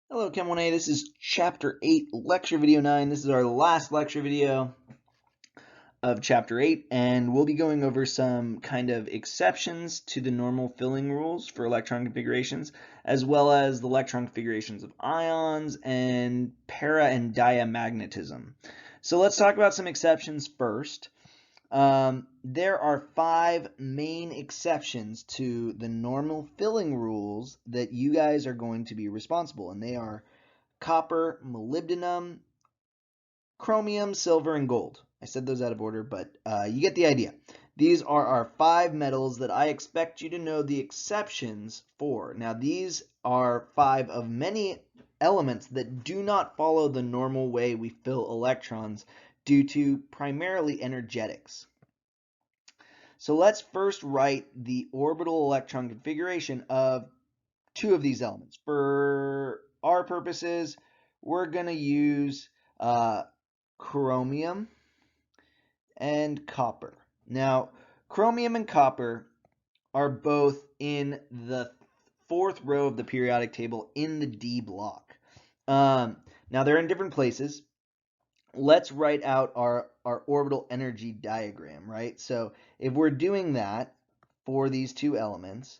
Hello, Chem 1A. This is Chapter 8, Lecture Video 9. This is our last lecture video of Chapter 8, and we'll be going over some kind of exceptions to the normal filling rules for electron configurations, as well as the electron configurations of ions and para and diamagnetism. So let's talk about some exceptions first. There are 5 main exceptions to the normal filling rules that you guys are going to be responsible, and they are copper, molybdenum, chromium, silver, and gold. I said those out of order, but you get the idea. These are our 5 metals that I expect you to know the exceptions for. Now, these are 5 of many elements that do not follow the normal way we fill electrons due to primarily energetics. So let's first write the orbital electron configuration of 2 of these elements. For our purposes, we're going to use chromium and copper. Now, chromium and copper are both in the 4th row of the periodic table in the D block. Now, they're in different places. Let's write out our orbital energy diagram, right? So if we're doing that for these 2 elements,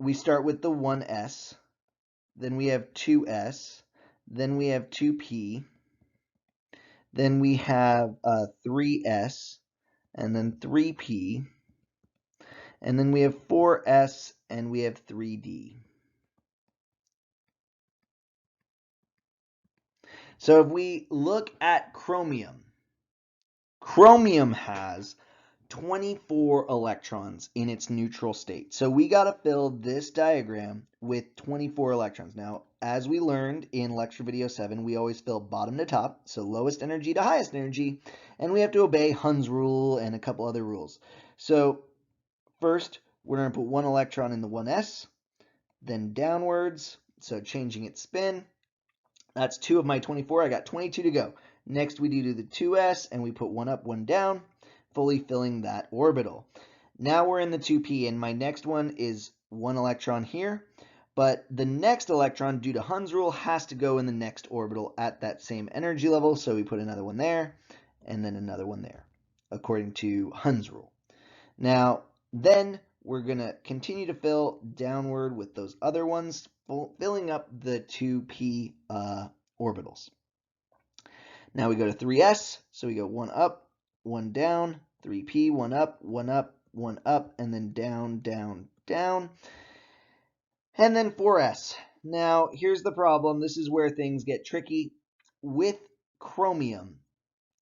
we start with the 1s, then we have 2s, then we have 2p, then we have 3s, and then 3p, and then we have 4s, and we have 3d. So if we look at chromium, chromium has 24 electrons in its neutral state. So we got to fill this diagram with 24 electrons. Now, as we learned in lecture video 7, we always fill bottom to top, so lowest energy to highest energy, and we have to obey Hund's rule and a couple other rules. So first, we're going to put 1 electron in the 1s, then downwards, so changing its spin. That's 2 of my 24. I got 22 to go. Next, we do the 2s, and we put 1 up, 1 down, fully filling that orbital. Now we're in the 2p, and my next one is 1 electron here, but the next electron, due to Hund's rule, has to go in the next orbital at that same energy level, so we put another one there, and then another one there, according to Hund's rule. Now, then we're going to continue to fill downward with those other ones, filling up the 2p orbitals. Now we go to 3s, so we go 1 up, 1 down, 3p, 1 up, 1 up, 1 up, and then down, down, down, and then 4s. Now, here's the problem. This is where things get tricky. With chromium,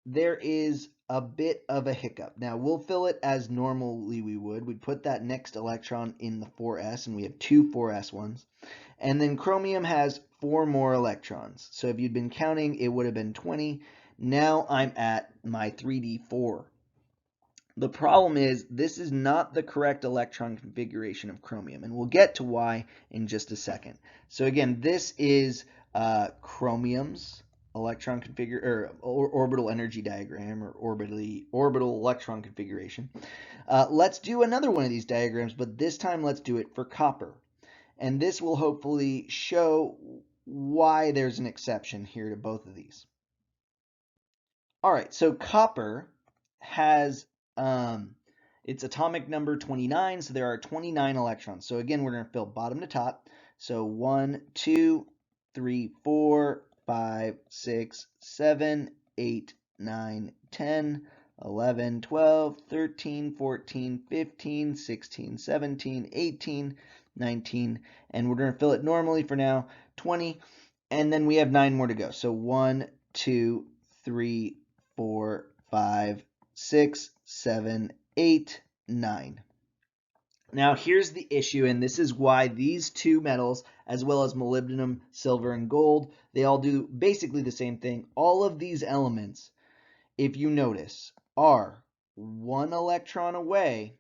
there is a bit of a hiccup. Now, we'll fill it as normally we would. We'd put that next electron in the 4s, and we have 2 4s ones. And then chromium has 4 more electrons. So if you'd been counting, it would have been 20. Now I'm at my 3d4. The problem is this is not the correct electron configuration of chromium, and we'll get to why in just a second. So again, this is chromium's electron orbital energy diagram, or orbital electron configuration. Let's do another one of these diagrams, but this time let's do it for copper. And this will hopefully show why there's an exception here to both of these. All right, so copper has its atomic number 29, so there are 29 electrons. So again, we're going to fill bottom to top. So 1, 2, 3, 4, 5, 6, 7, 8, 9, 10, 11, 12, 13, 14, 15, 16, 17, 18, 19, and we're going to fill it normally for now, 20, and then we have 9 more to go. So 1, 2, 3, 4, 5, 6, 7, 8, 9. Now here's the issue, and this is why these 2 metals, as well as molybdenum, silver, and gold, they all do basically the same thing. All of these elements, if you notice, are 1 electron away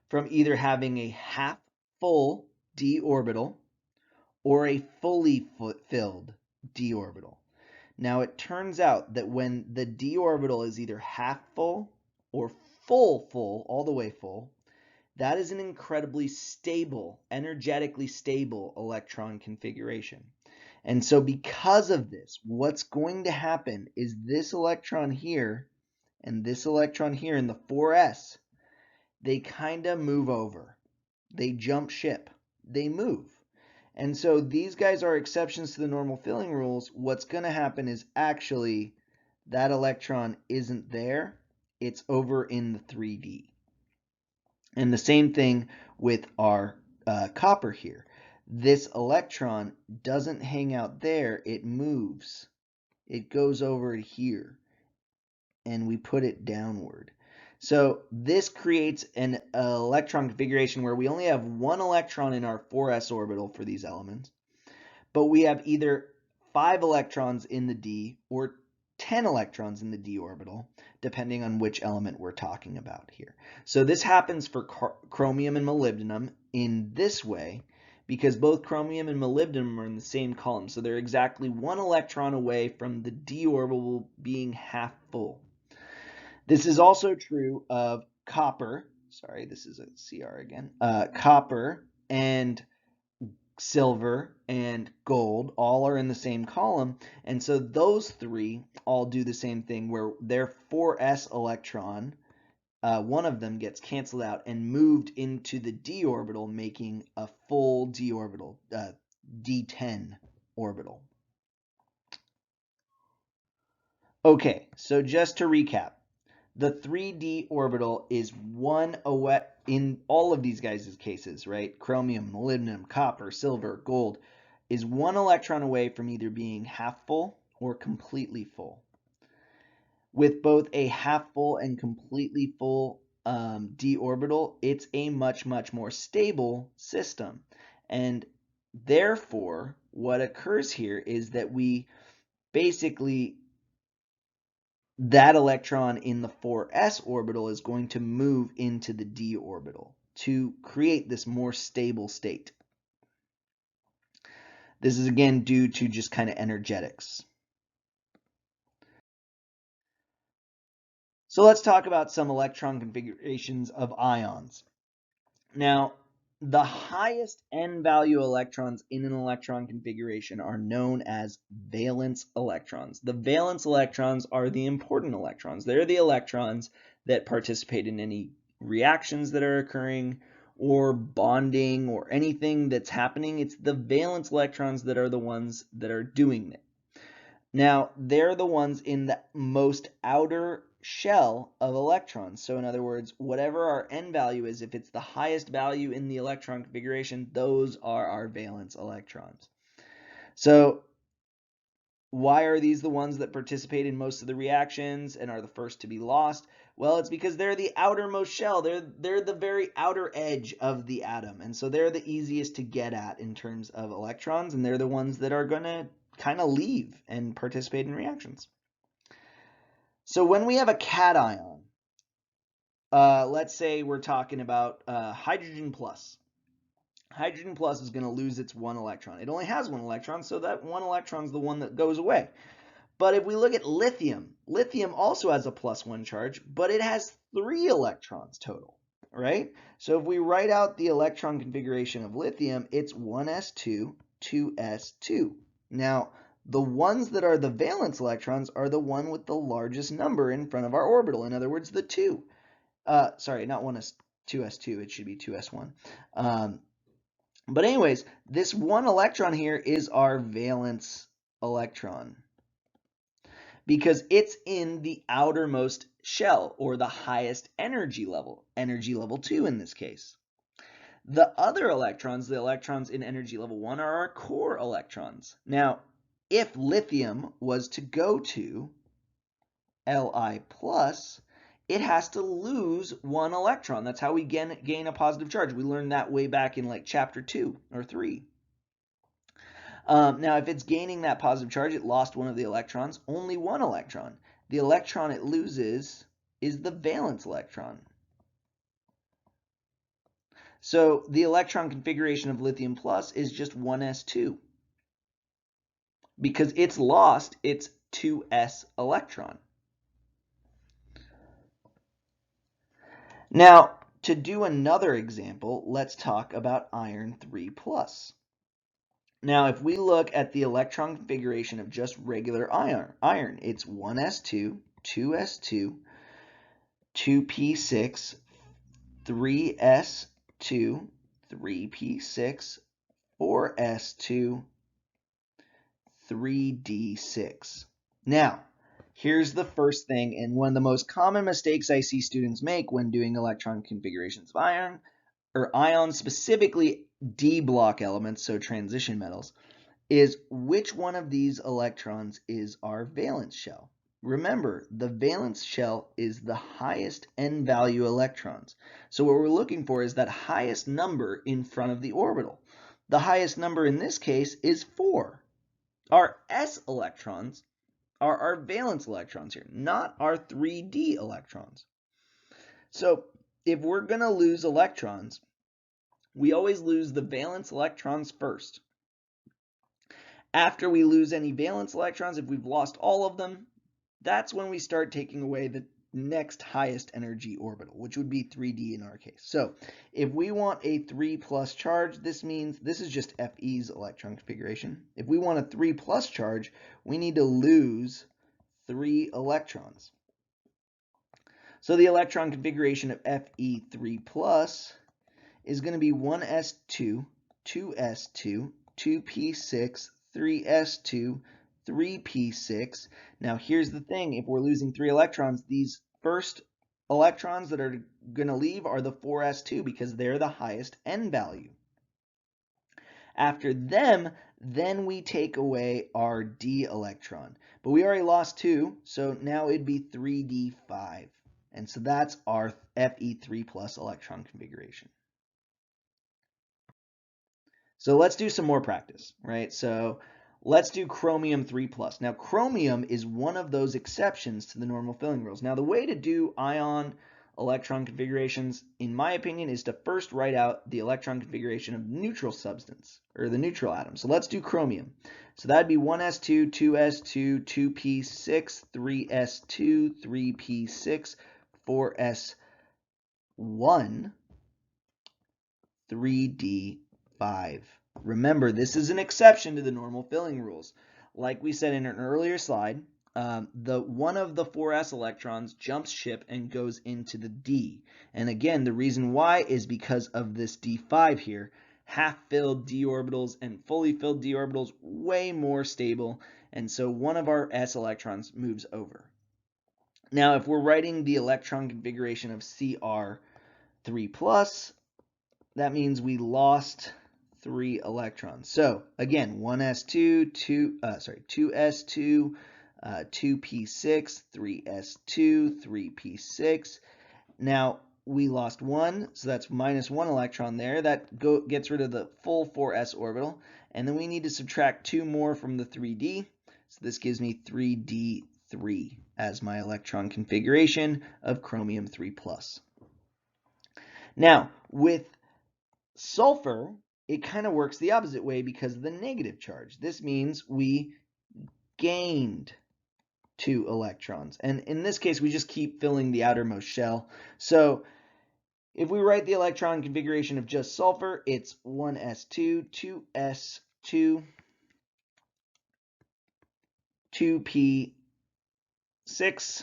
from either having a half full d orbital or a fully filled d orbital. Now it turns out that when the d orbital is either half full or full, all the way full, that is an incredibly stable, energetically stable electron configuration. And so because of this, what's going to happen is this electron here and this electron here in the 4s, they kind of move over. They jump ship. They move. And so these guys are exceptions to the normal filling rules. What's going to happen is actually that electron isn't there. It's over in the 3D. And the same thing with our copper here. This electron doesn't hang out there. It moves. It goes over here. And we put it downward. So this creates an electron configuration where we only have one electron in our 4s orbital for these elements, but we have either 5 electrons in the d or 10 electrons in the d orbital, depending on which element we're talking about here. So this happens for chromium and molybdenum in this way, because both chromium and molybdenum are in the same column. So they're exactly 1 electron away from the d orbital being half full. This is also true of copper. Sorry, this is a CR again. Copper and silver and gold all are in the same column. And so those three all do the same thing where their 4s electron, one of them gets canceled out and moved into the d orbital, making a full d orbital, d10 orbital. Okay, so just to recap. The 3D orbital is one away in all of these guys' cases, right? Chromium, molybdenum, copper, silver, gold is 1 electron away from either being half full or completely full. With both a half full and completely full d orbital, it's a much more stable system. And therefore, what occurs here is that we basically that electron in the 4s orbital is going to move into the d orbital to create this more stable state. This is again due to just kind of energetics. So let's talk about some electron configurations of ions. Now, the highest n value electrons in an electron configuration are known as valence electrons. The valence electrons are the important electrons. They're the electrons that participate in any reactions that are occurring or bonding or anything that's happening. It's the valence electrons that are the ones that are doing it. Now, they're the ones in the most outer shell of electrons. So in other words, whatever our n value is, if it's the highest value in the electron configuration, those are our valence electrons. So why are these the ones that participate in most of the reactions and are the first to be lost? Well, it's because they're the outermost shell. They're the very outer edge of the atom. And so they're the easiest to get at in terms of electrons, and they're the ones that are going to kind of leave and participate in reactions. So when we have a cation, let's say we're talking about hydrogen plus. Hydrogen plus is going to lose its 1 electron. It only has 1 electron, so that 1 electron is the one that goes away. But if we look at lithium, lithium also has a +1 charge, but it has 3 electrons total, right? So if we write out the electron configuration of lithium, it's 1s2, 2s2. Now, the ones that are the valence electrons are the one with the largest number in front of our orbital. In other words, the 2. Sorry, not 2s2, it should be 2s1. But anyways, this 1 electron here is our valence electron because it's in the outermost shell, or the highest energy level 2 in this case. The other electrons, the electrons in energy level 1, are our core electrons. Now, if lithium was to go to Li+, it has to lose 1 electron. That's how we gain a positive charge. We learned that way back in like chapter 2 or 3. Now, if it's gaining that positive charge, it lost 1 of the electrons, only 1 electron. The electron it loses is the valence electron. So the electron configuration of lithium plus is just 1s2 because it's lost its 2s electron. Now, to do another example, let's talk about iron 3+. Now, if we look at the electron configuration of just regular iron, it's 1s2, 2s2, 2p6, 3s2, 3p6, 4s2, 3d6. Now, here's the first thing, and one of the most common mistakes I see students make when doing electron configurations of iron, or ions, specifically D block elements, so transition metals, is which one of these electrons is our valence shell. Remember, the valence shell is the highest n value electrons. So what we're looking for is that highest number in front of the orbital. The highest number in this case is 4. Our s electrons are our valence electrons here, not our 3d electrons. So if we're going to lose electrons, we always lose the valence electrons first. After we lose any valence electrons, if we've lost all of them, that's when we start taking away the next highest energy orbital, which would be 3d in our case. So if we want a 3+ charge, this means this is just Fe's electron configuration. If we want a 3+ charge, we need to lose 3 electrons. So the electron configuration of Fe3+ is going to be 1s2, 2s2, 2p6, 3s2, 3p6. Now here's the thing, if we're losing 3 electrons, these first electrons that are going to leave are the 4s2 because they're the highest n value. After them, then we take away our d electron. But we already lost 2, so now it'd be 3d5. And so that's our Fe3+ electron configuration. So let's do some more practice, right? So let's do chromium 3+. Now chromium is one of those exceptions to the normal filling rules. Now the way to do ion electron configurations, in my opinion, is to first write out the electron configuration of neutral substance, or the neutral atom. So let's do chromium. So that'd be 1s2, 2s2, 2p6, 3s2, 3p6, 4s1, 3d5. Remember, this is an exception to the normal filling rules. Like we said in an earlier slide, one of the 4s electrons jumps ship and goes into the d. And again, the reason why is because of this d5 here. Half-filled d orbitals and fully filled d orbitals way more stable, and so one of our s electrons moves over. Now, if we're writing the electron configuration of Cr3+, that means we lost 3 electrons. So again, 1s2, 2s2, 2p6, 3s2, 3p6. Now we lost 1, so that's -1 electron there. That gets rid of the full 4s orbital. And then we need to subtract 2 more from the 3d. So this gives me 3d3 as my electron configuration of chromium 3+. Now, with sulfur, it kind of works the opposite way because of the negative charge. This means we gained 2 electrons. And in this case, we just keep filling the outermost shell. So if we write the electron configuration of just sulfur, it's 1s2, 2s2, 2p6,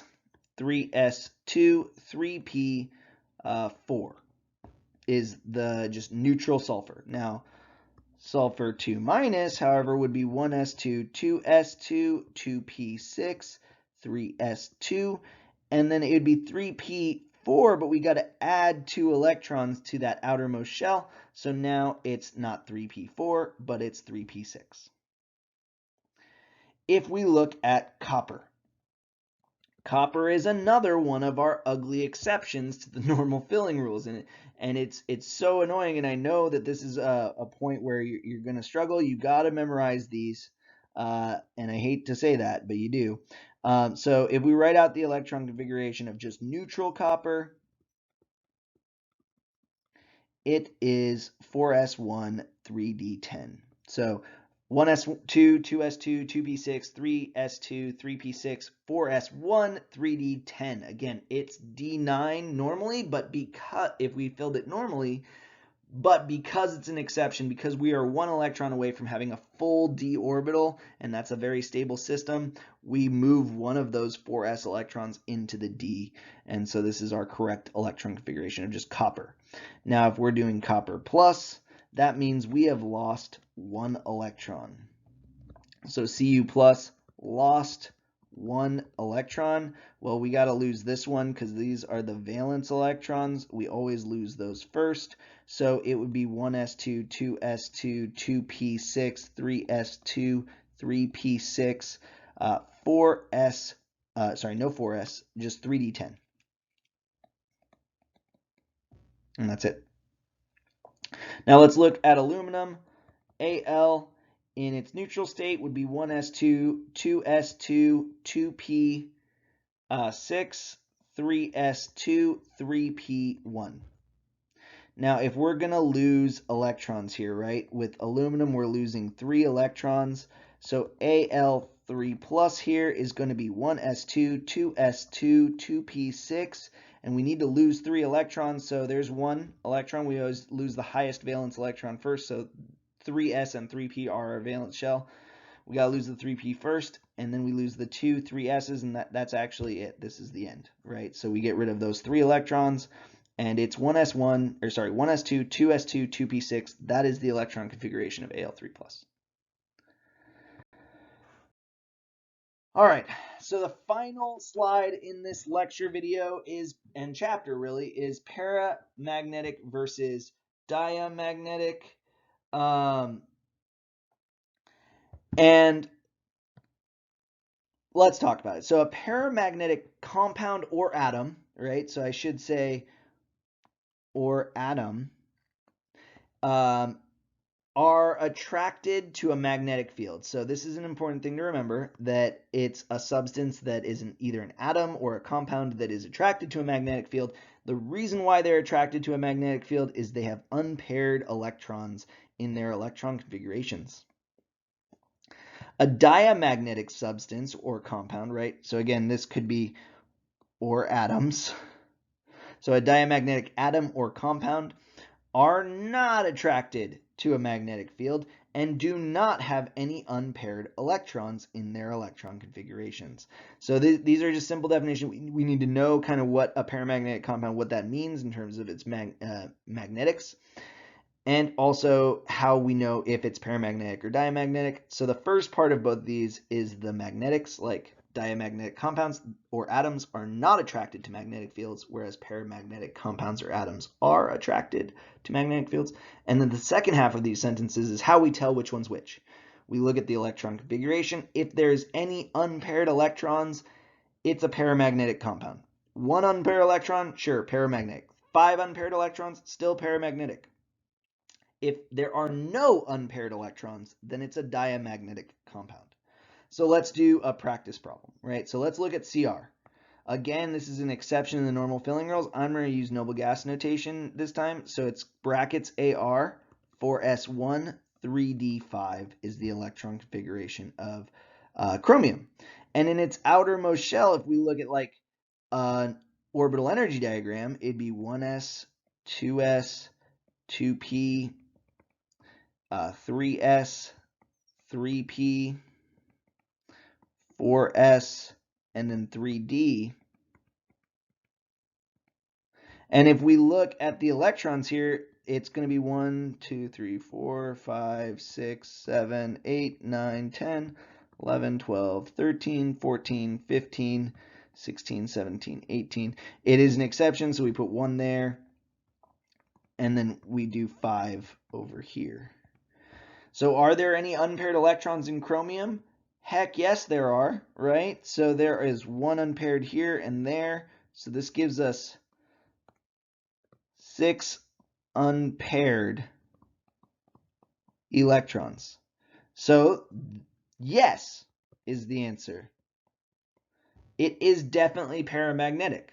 3s2, 3p4 is the just neutral sulfur. Now, sulfur 2 minus, however, would be 1s2, 2s2, 2p6, 3s2, and then it would be 3p4, but we got to add 2 electrons to that outermost shell, so now it's not 3p4, but it's 3p6. If we look at copper, copper is another one of our ugly exceptions to the normal filling rules, and it's so annoying, and I know that this is a point where you're going to struggle. You got to memorize these, and I hate to say that, but you do. So if we write out the electron configuration of just neutral copper, it is 4s1, 3d10. So 1s2, 2s2, 2p6, 3s2, 3p6, 4s1, 3d10. Again, it's d9 normally, but because if we filled it normally, but because it's an exception, because we are one electron away from having a full d orbital, and that's a very stable system, we move one of those 4s electrons into the d, and so this is our correct electron configuration of just copper. Now, if we're doing copper plus, that means we have lost one electron. So Cu plus lost one electron. Well, we got to lose this one because these are the valence electrons. We always lose those first. So it would be 1s2, 2s2, 2p6, 3s2, 3p6, 4s, sorry, no 4s, just 3d10. And that's it. Now let's look at aluminum. Al in its neutral state would be 1s2, 2s2, 2p6, 3s2, 3p1. Now, if we're going to lose electrons here, right, with aluminum, we're losing 3 electrons. So Al3 plus here is going to be 1s2, 2s2, 2p6, and we need to lose 3 electrons. So there's 1 electron. We always lose the highest valence electron first. So 3s and 3p are our valence shell. We got to lose the 3p first, and then we lose the 2 3s's, and that's actually it. This is the end, right? So we get rid of those 3 electrons, and it's 1s1, or sorry, 1s2, 2s2, 2p6. That is the electron configuration of Al3+. All right, so the final slide in this lecture video is, and chapter really, is paramagnetic versus diamagnetic. And let's talk about it. So a paramagnetic compound or atom, right? So I should say or atom, are attracted to a magnetic field. So this is an important thing to remember, that it's a substance that is either an atom or a compound that is attracted to a magnetic field. The reason why they're attracted to a magnetic field is they have unpaired electrons in their electron configurations. A diamagnetic substance or compound, right? So again, this could be or atoms. So a diamagnetic atom or compound are not attracted to a magnetic field and do not have any unpaired electrons in their electron configurations. So these are just simple definitions. We need to know kind of what a paramagnetic compound, what that means in terms of its magnetics, and also how we know if it's paramagnetic or diamagnetic. So the first part of both of these is the magnetics, like diamagnetic compounds or atoms are not attracted to magnetic fields, whereas paramagnetic compounds or atoms are attracted to magnetic fields. And then the second half of these sentences is how we tell which one's which. We look at the electron configuration. If there's any unpaired electrons, it's a paramagnetic compound. 1 unpaired electron, sure, paramagnetic. 5 unpaired electrons, still paramagnetic. If there are no unpaired electrons, then it's a diamagnetic compound. So let's do a practice problem, right? So let's look at Cr. Again, this is an exception in the normal filling rules. I'm going to use noble gas notation this time. So it's brackets Ar, 4s1, 3d5 is the electron configuration of chromium. And in its outermost shell, if we look at like an orbital energy diagram, it'd be 1s, 2s, 2p, 3s, 3p, 4s, and then 3d. And if we look at the electrons here, it's going to be 1, 2, 3, 4, 5, 6, 7, 8, 9, 10, 11, 12, 13, 14, 15, 16, 17, 18. It is an exception, so we put 1 there, and then we do 5 over here. So are there any unpaired electrons in chromium? Heck yes, there are, right? So there is 1 unpaired here and there. So this gives us 6 unpaired electrons. So yes is the answer. It is definitely paramagnetic.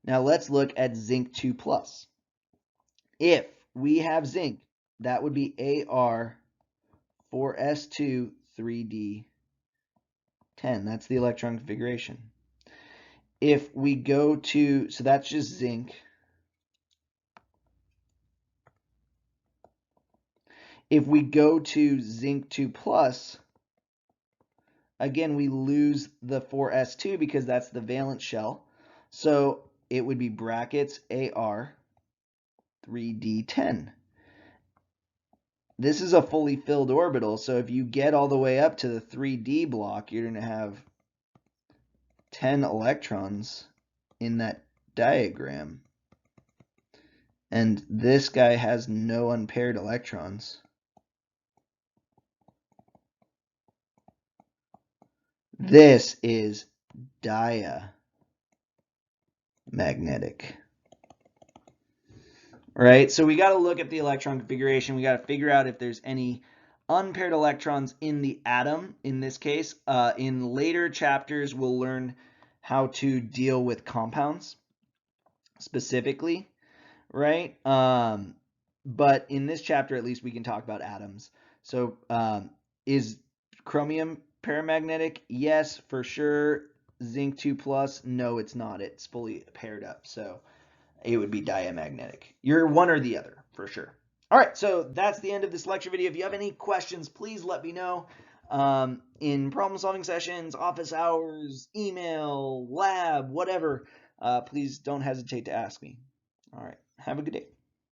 Now let's look at zinc 2+. If we have zinc, that would be Ar 4s2, 3d10. That's the electron configuration. If we go to, so that's just zinc. If we go to zinc 2 plus, again, we lose the 4s2 because that's the valence shell. So it would be brackets Ar 3d10. This is a fully filled orbital, so if you get all the way up to the 3d block, you're going to have 10 electrons in that diagram. And this guy has no unpaired electrons. This is diamagnetic. Right? So we got to look at the electron configuration. We got to figure out if there's any unpaired electrons in the atom, in this case. In later chapters, we'll learn how to deal with compounds specifically, right? But in this chapter, at least, we can talk about atoms. So is chromium paramagnetic? Yes, for sure. Zinc 2 plus? No, it's not. It's fully paired up. So it would be diamagnetic. You're one or the other, for sure. All right, so that's the end of this lecture video. If you have any questions, please let me know. In problem-solving sessions, office hours, email, lab, whatever, please don't hesitate to ask me. All right, have a good day.